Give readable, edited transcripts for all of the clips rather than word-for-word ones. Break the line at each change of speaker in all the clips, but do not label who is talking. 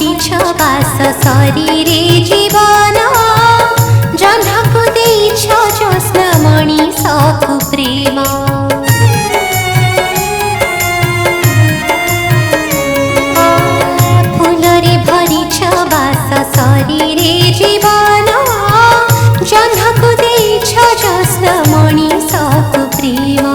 भरिछ बास शरीरे जीवन जन्मको देइछ ज्योत्स्नामणि सकु प्रेम फुलरे भरिछ बास शरीरे जीवन जन्मको देइछ ज्योत्स्नामणि सकु प्रेम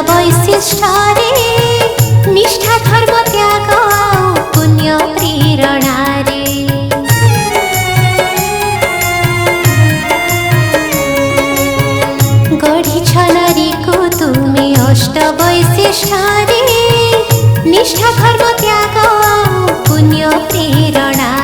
वैशिष्ठारे निष्ठा धर्म त्याग पुण्य प्रेरणारे गढिछ नारीको तुमे अष्ट वैशिष्ठारे निष्ठा धर्म त्याग पुण्य प्रेरणारे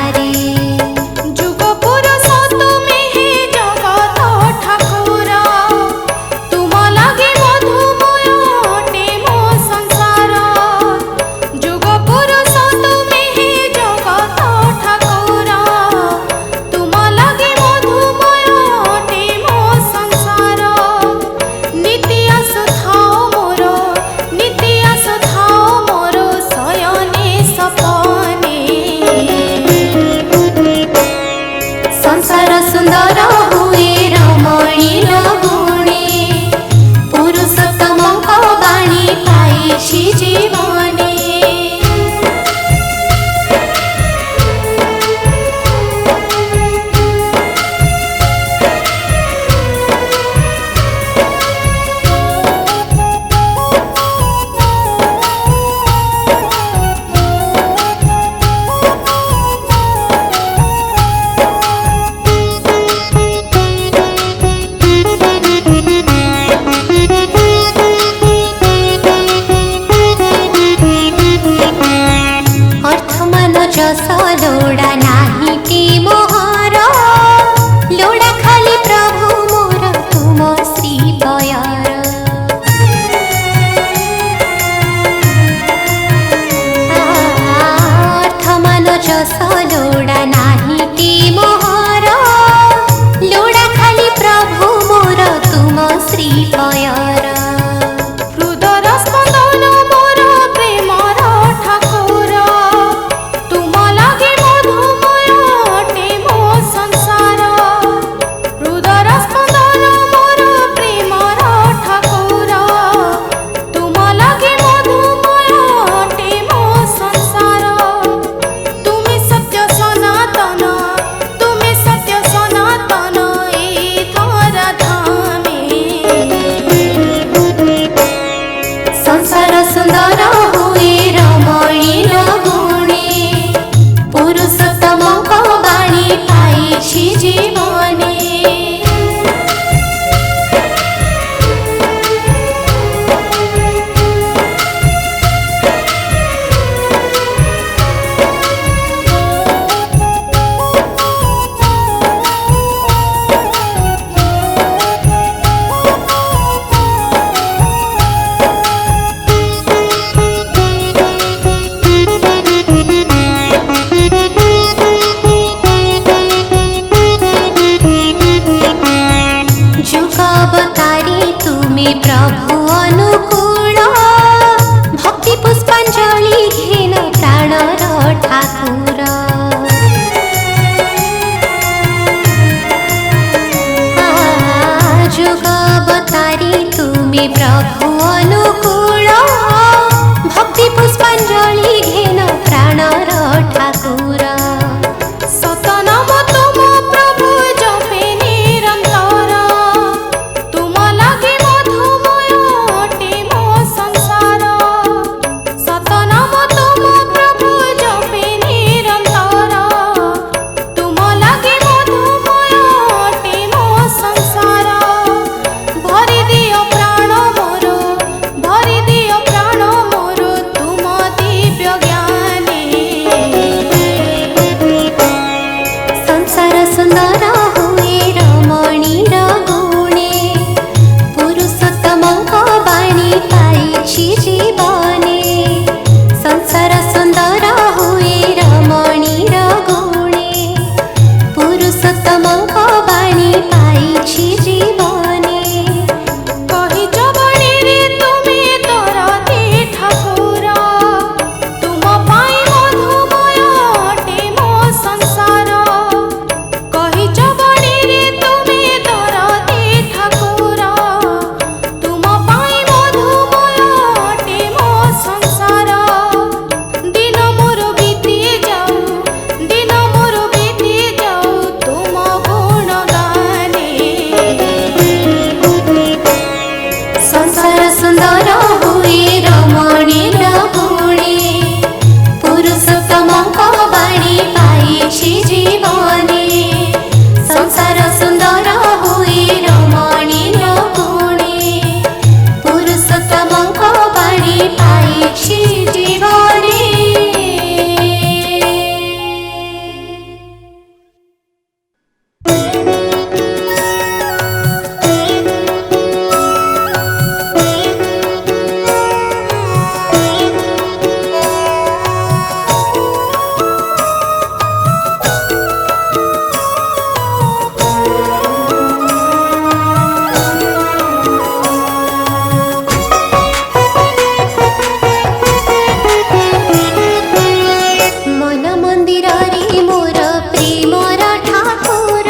लोड़ा नाही ती मोहर लोड़ा खाली प्रभु मोर तुम श्री पयर अर्थ मान जस लोड़ा नाही ती मोहर लोड़ा खाली प्रभु मोर तुम श्री पयर
सनातन
प्रभु अनुकूल भक्ति पुष्पांजलि घेन प्राणर ठाकुर
सतनाम तुम प्रभु जपे निरंतर तुम लागे मधुमय अटे मो संसार सतनाम तुम प्रभु जपे निरंतर तुम लागे मधुमय अटे मो संसार भरि दियो प्राण मोर भरि दियो प्राण मोर तुम दिव्य ज्ञाने
संसार सुंदर हुए रमणीर गुणे पुरुषोत्तम वाणी पाइछि जीवने संसार सुंदर हुए रमणीर गुणे पुरुषोत्तम वाणी पाइछि जीवने
कहि जबणी रे तुमे दरदी ठाकुर तुम पाई मधुमय अटे मो संसार कहि जबणी रे तुमे दरदी ठाकुर तुम पाई मधुमय अटे मो संसार दिन मोर बीती जाऊ दिन मोर बीती जाऊ तुम गुण गाने
संसार सुंदर हुए रमणीर गुणे पुरुषोत्तम वाणी पाइछि जीवने संसार सुंदर हुए रमणीर गुणे पुरुषोत्तम वाणी पाइछि जीवने मन मंदिर रे मोर प्रेमर ठाकुर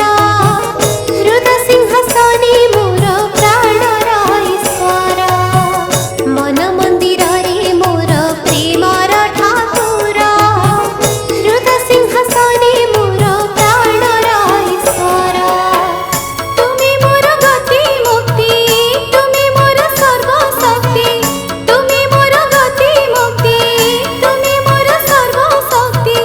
हृदय सिंहासने मोर प्राणर ईश्वर मन मंदिर रे मोर प्रेमर ठाकुर हृदय सिंहासने मोर प्राणर ईश्वर तुमी मोर गति मुक्ति तुमी मोर सर्वशक्ति तुमी मोर गति मुक्ति तुमी मोर सर्वशक्ति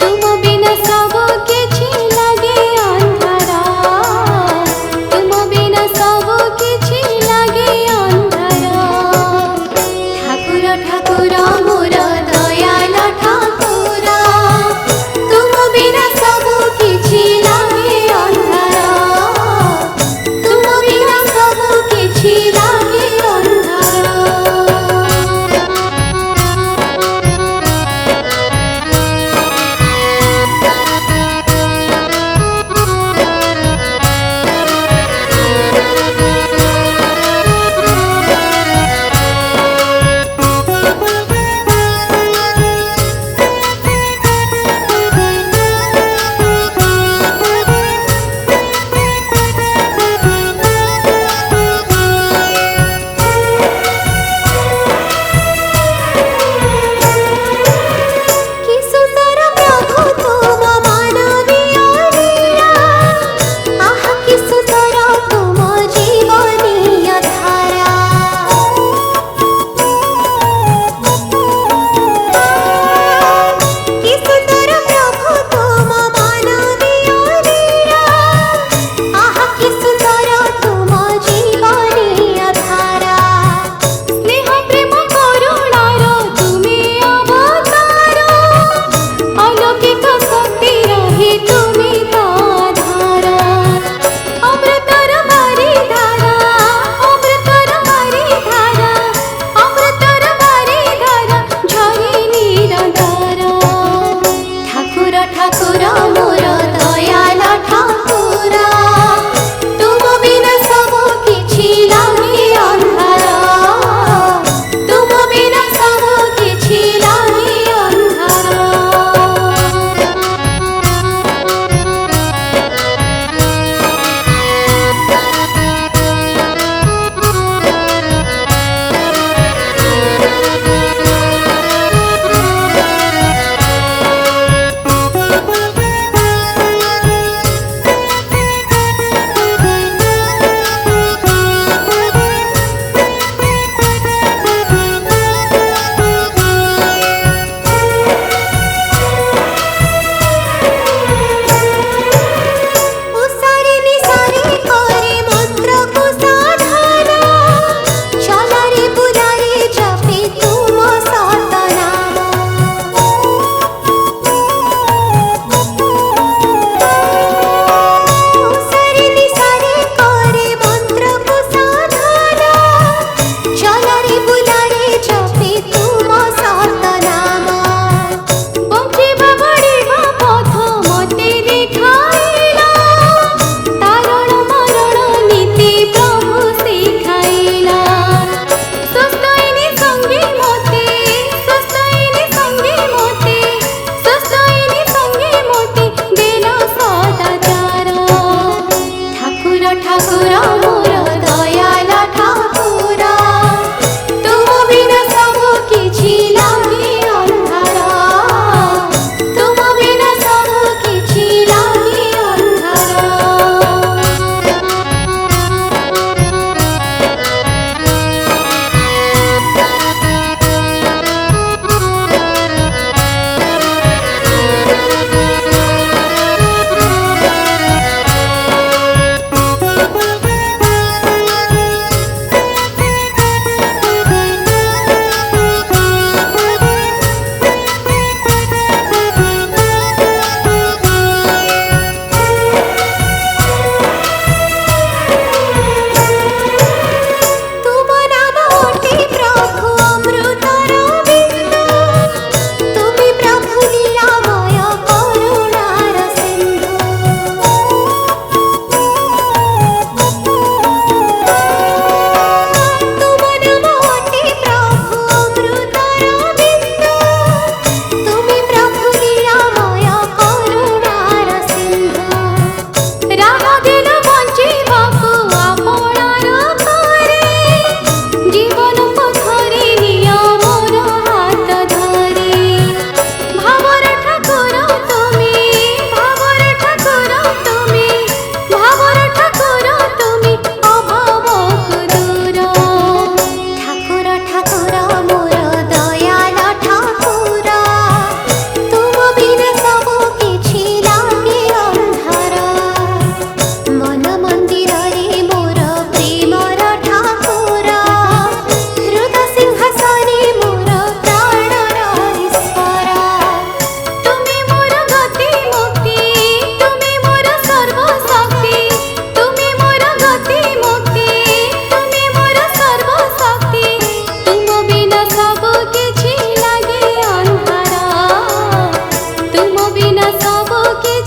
तुम बिना सब किछि लागे अंधार तुम बिना सब किछि लागे अंधार ठाकुर ठाकुर मोर दयाल ठाकुर तुम बिना सब किछि लागे अंधार तुम बिना सब किछि लागे अंधार कि सुंदर प्रभु तुम मानवीय लीला आह कि सुंदर तुम जीवनीय धारा कि सुंदर प्रभु तुम मानवीय लीला आह कि सुंदर तुम जीवनीय धारा स्नेह प्रेम करुणार तुमे अवतार अलौकिक शक्ति रही तुमी आधार अमृतर बारी धारा अमृतर बारी धारा अमृतर बारी धारा झरी निरंतर ठाकुर ठाकुर मोर दयाल ठाकुर तुम बिना सब किछि लागे अंधार तुम बिना सब किछि लागे अंधार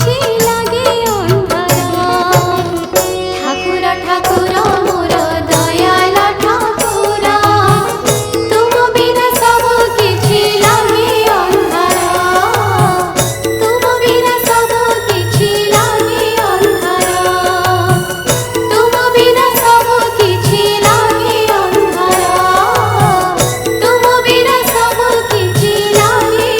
କିଛି ଲାଗେ ଅନ୍ଧାର। ଠାକୁର ଠାକୁର ମୋର ଦୟାଳ ଠାକୁର, ତୁମ ବିନା ସବୁ କିଛି ଲାଗେ ଅନ୍ଧାର। ତୁମ ବିନା ସବୁ କିଛି ଲାଗେ ଅନ୍ଧାର। ତୁମ ବିନା ସବୁ କିଛି ଲାଗେ ଅନ୍ଧାର। ତୁମ ବିନା ସବୁ କିଛି ଲାଗେ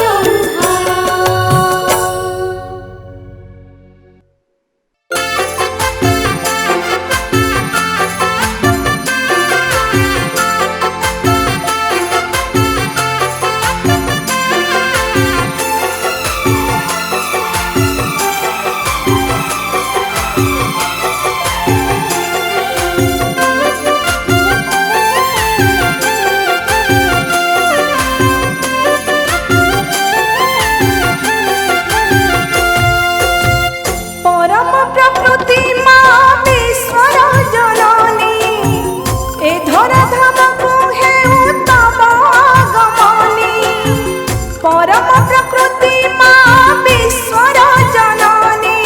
परम प्रकृति माँ विश्वर जननी, ए धरा धामको हेउ तव आगमनी। परम प्रकृति माँ विश्वर जननी,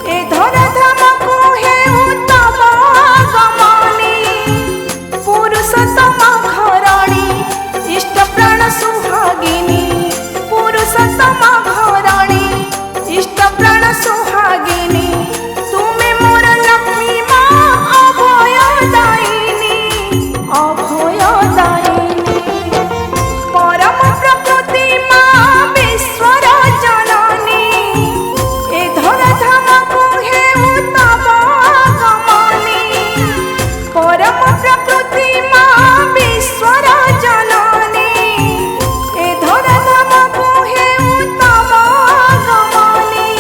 ए धरा धामको हेउ तव आगमनी। पुरुषोत्तम घरणी इष्ट प्राण सुहागिनी, पुरुषोत्तम घरणी इष्ट प्राण सुहागिनी। तुमे मोर लक्ष्मी माँ अभयदायिनी, अभयदायिनी। परम प्रकृति माँ विश्वर जननी, ए धरा धामको हेउ तव आगमनी। परम प्रकृति माँ विश्वर जननी, ए धरा धामको हेउ तव आगमनी।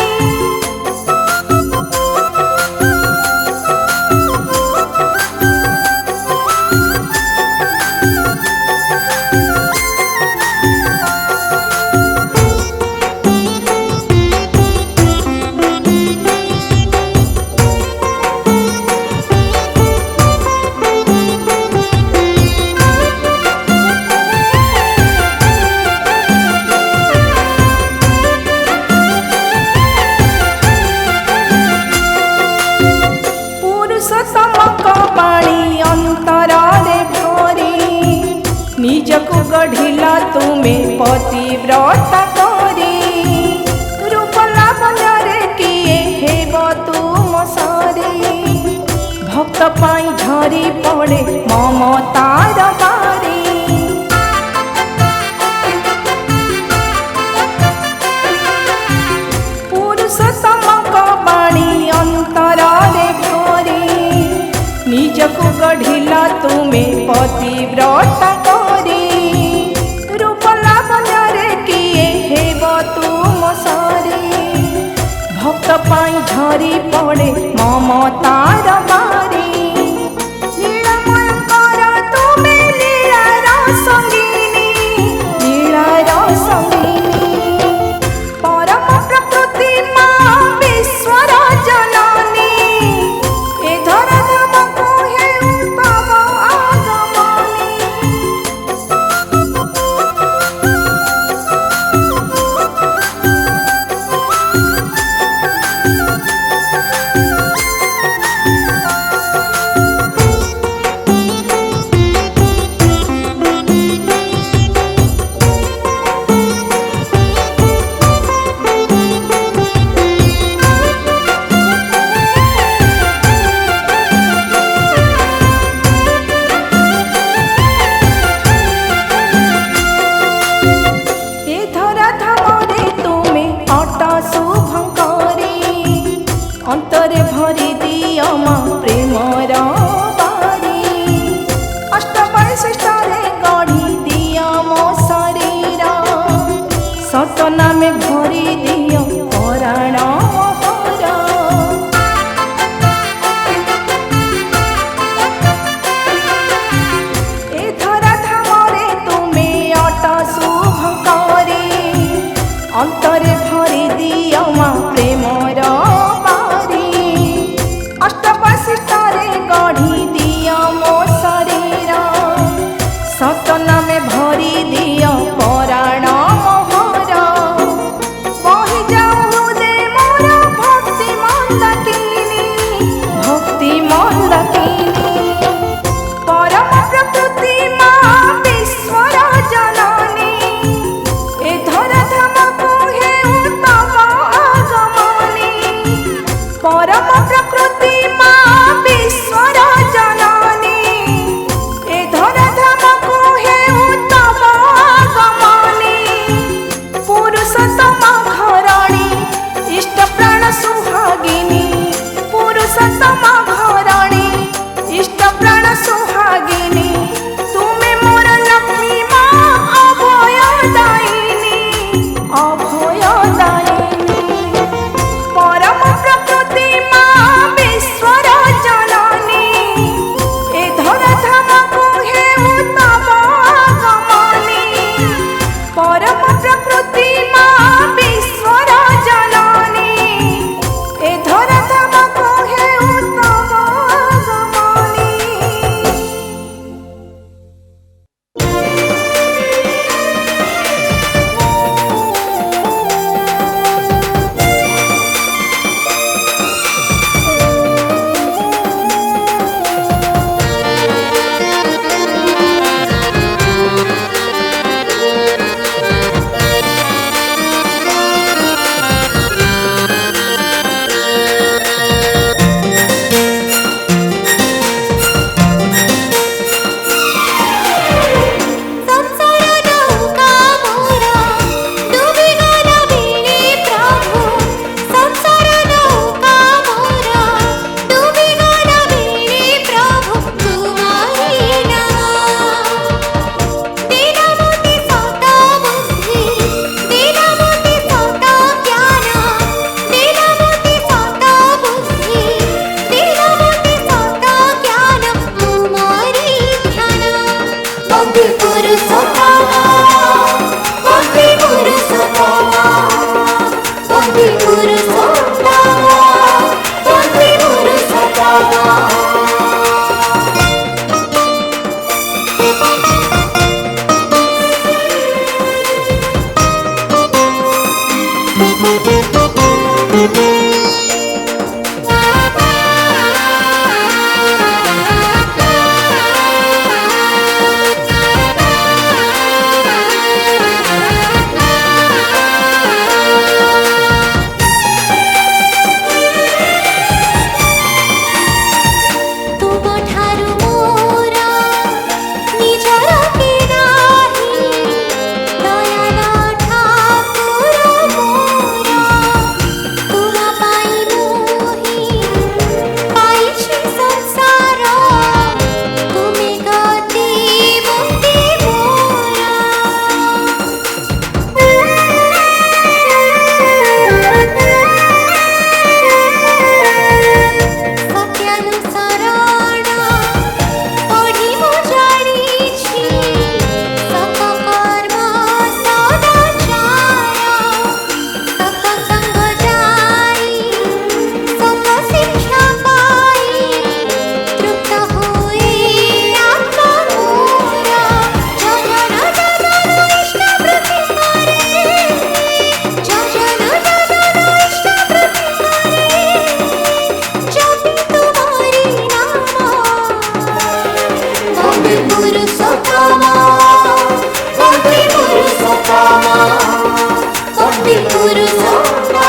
पुरुषोत्तमक बाणी अंतरारे भरी, निजको गढ़िला तुमे पतिव्रत करी। रूप लावण्ୟରେ किए हेब तुम सरी, भक्त पाई झरी पड़े ममतार बारी। पुरुषोत्तमक बाणी अंतरारे भरी, निजको गढ़िला तुमे पतिव्रत करी। रूप लावण्ୟରେ किए हेब तुम सरी, भक्त पाई झरी पड़े ममतार बारी। लीलामय कर तुमे लीलार संगिनी, लीलार संगिनी। परम प्रकृति माँ विश्वर जननी, ए धरा धामको हेउ तव आगमनी। ए धरा धामरे तुमे अटा शुभंकरी, अंतरे भरी दियो माँ प्रेमर बारी। अष्ट वैशिष्टरे गढ़ी दियो मो शरीर, सतना में भरी दियो पराण मोहर। ए धरा धामरे तुमे अटा शुभंकरी, अंतरे भरी दियो माँ प्रेमर बारी। अष्ट
Guru Sotama